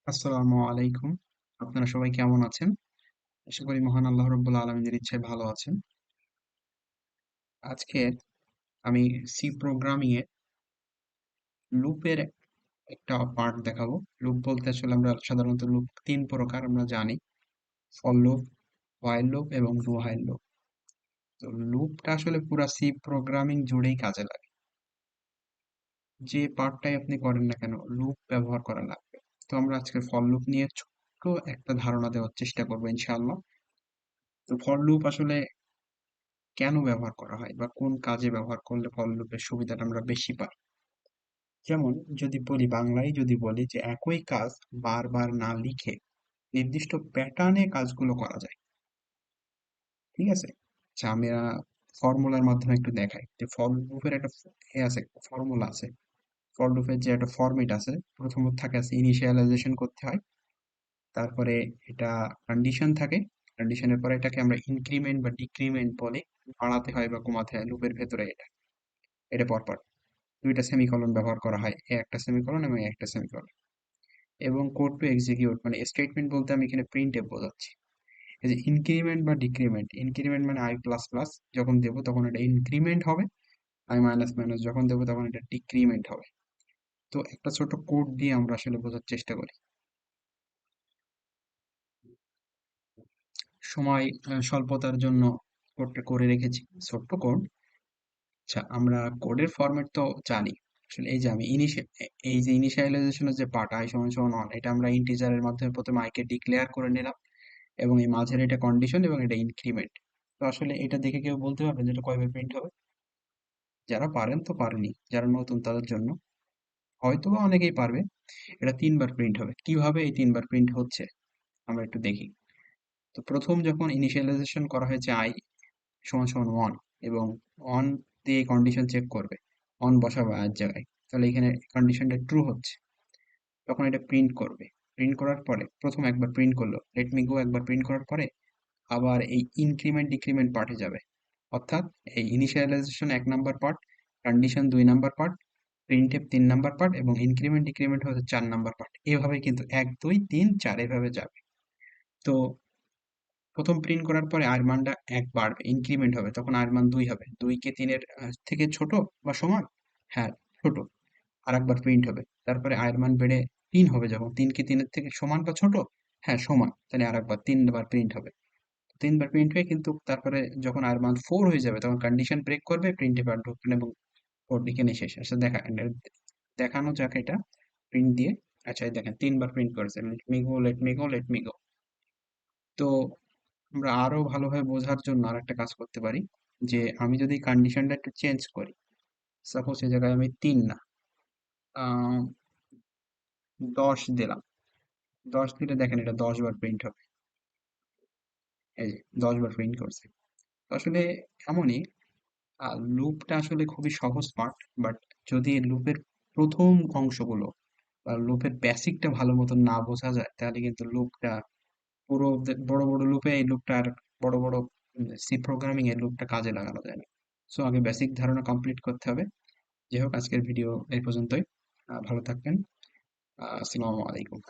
আসসালামু আলাইকুম। আপনারা সবাই কেমন আছেন? আশা করি মহান আল্লাহ রাব্বুল আলামিনের ইচ্ছায় ভালো আছেন। আজকে আমি সি প্রোগ্রামিং এ লুপের একটা পার্ট দেখাবো। লুপ বলতে আসলে আমরা সাধারণত লুপ ৩ প্রকার আমরা জানি। ফর লুপ, হোয়াইল লুপ এবং ডু হোয়াইল লুপ। তো লুপটা আসলে পুরা সি প্রোগ্রামিং জুড়েই কাজে লাগে। যে পার্টটাই আপনি করেন না কেন লুপ ব্যবহার করা লাগবে। তো আমরা আজকে ফর লুপ নিয়ে ছোট্ট একটা ধারণা দেওয়ার চেষ্টা করবো ইনশাআল্লাহ। তো ফর লুপ আসলে কেন ব্যবহার করা হয় বা কোন কাজে ব্যবহার করলে ফর লুপের সুবিধাটা আমরা বেশি পাই। যেমন যদি বলি বাংলায় যদি বলি যে একই কাজ বারবার না লিখে নির্দিষ্ট প্যাটার্নে কাজগুলো করা যায়। ঠিক আছে? আচ্ছা আমি ফর্মুলার মাধ্যমে একটু দেখাই যে ফর লুপের একটা আছে, ফর্মুলা আছে। ফর লুপের যে একটা ফরম্যাট আছে, প্রথমত থাকে আছে ইনিশিয়ালাইজেশন করতে হয়, তারপরে এটা কন্ডিশন থাকে, কন্ডিশনের পরে এটাকে আমরা ইনক্রিমেন্ট বা ডিক্রিমেন্ট বলে, বাড়াতে হয় বা কমাতে হয় লুপের ভেতরে। এটা পরপর ২ টা সেমিকোলন ব্যবহার করা হয়। এ একটা সেমিকোলন এবং এ একটা সেমিকোলন। এবং কোড টু এক্সিকিউট মানে স্টেটমেন্ট বলতে আমি এখানে প্রিন্টএফ বোঝাচ্ছি। এই যে ইনক্রিমেন্ট বা ডিক্রিমেন্ট, ইনক্রিমেন্ট মানে i প্লাস প্লাস যখন দেবো তখন এটা ইনক্রিমেন্ট হবে, i মাইনাস মাইনাস যখন দেবো তখন এটা ডিক্রিমেন্ট হবে। তো একটা ছোট কোড দিয়ে আমরা আসলে বোঝার চেষ্টা করি। সময় স্বল্পতার জন্য কোডটা করে রেখেছি। ছোট্ট কোড। আচ্ছা আমরা কোডের ফরম্যাট তো জানি। আসলে এই যে আমি এই যে ইনিশিয়ালাইজেশনের যে পার্ট i সমান সমান 1 এটা আমরা ইন্টিজারের মাধ্যমে প্রথমে i কে ডিক্লেয়ার করে নিলাম এবং এই মাঝের এটা কন্ডিশন এবং এটা ইনক্রিমেন্ট। তো আসলে এটা দেখে কেউ বলতে পারবেন যে এটা কয়ভাবে প্রিন্ট হবে? যারা পারেন তো পারেনি, যারা নতুন তাদের জন্য হয়তোবা অনেকেই পারবে। এটা ৩ বার প্রিন্ট হবে। কিভাবে এই ৩ বার প্রিন্ট হচ্ছে আমরা একটু দেখি। তো প্রথম যখন ইনিশিয়ালাইজেশন করা হয়েছে i সমান সমান 1 এবং 1 দিয়ে কন্ডিশন চেক করবে, 1 বসাবে i এর জায়গায়, তাহলে এখানে কন্ডিশনটা ট্রু হচ্ছে, তখন এটা প্রিন্ট করবে। প্রিন্ট করার পরে প্রথম একবার প্রিন্ট করলো, লেট মি গো একবার প্রিন্ট করার পরে আবার এই ইনক্রিমেন্ট ডিক্রিমেন্ট পার্টে যাবে, অর্থাৎ এই initialization ১ number part, condition ২ number part, printf ৩ number part এবং ইনক্রিমেন্ট ডিক্রিমেন্ট হচ্ছে ৪ নাম্বার পার্ট। এভাবে কিন্তু ১ ২ ৩ ৪ এভাবে যাবে। তো প্রথম প্রিন্ট করার পরে আর মানটা ১ বাড়বে, ইনক্রিমেন্ট হবে, তখন আর মান ২ হবে। ২ কে ৩ এর থেকে ছোট বা সমান? হ্যাঁ, ছোট। আরেকবার প্রিন্ট হবে। তারপরে আয়ের মান বেড়ে ৩ হবে যখন, ৩ কি ৩ এর থেকে সমান বা ছোট? হ্যাঁ, সমান। তাহলে আরেকবার ৩ বার প্রিন্ট হবে। ৩ বার প্রিন্ট হয়ে কিন্তু তারপরে যখন আয়ের মান ৪ হয়ে যাবে তখন কন্ডিশন ব্রেক করবে, প্রিন্টএফ আর ঢুকবে না এবং কোড এখানে শেষ। আচ্ছা দেখানো যাক এটা প্রিন্ট দিয়ে। আচ্ছা এই দেখেন ৩ বার প্রিন্ট করেছে। Let me go, let me go, let me go. তো আমরা আরো ভালোভাবে বোঝার জন্য আরেকটা কাজ করতে পারি যে আমি যদি কন্ডিশনটা একটু চেঞ্জ করি, সাপোজ এই জায়গায় আমি ৩ না, আহ ১০ দিলাম। ১০ দিলে দেখেন এটা ১০ বার প্রিন্ট হবে। এই যে ১০ বার প্রিন্ট করছে। তো আসলে এমনই লুপটা আসলে খুবই সহজ পার্ট, বাট যদি লুপের প্রথম অংশগুলো বা লুপের বেসিকটা ভালো মতন না বোঝা যায় তাহলে কিন্তু লুপটা পুরো বড় বড় লুপে এই লুপটা আর বড় বড় সি প্রোগ্রামিং এর লুপটা কাজে লাগানো যায় না। সো আগে বেসিক ধারণা কমপ্লিট করতে হবে। যাই হোক আজকের ভিডিও এই পর্যন্তই। ভালো থাকবেন। আসসালামু আলাইকুম।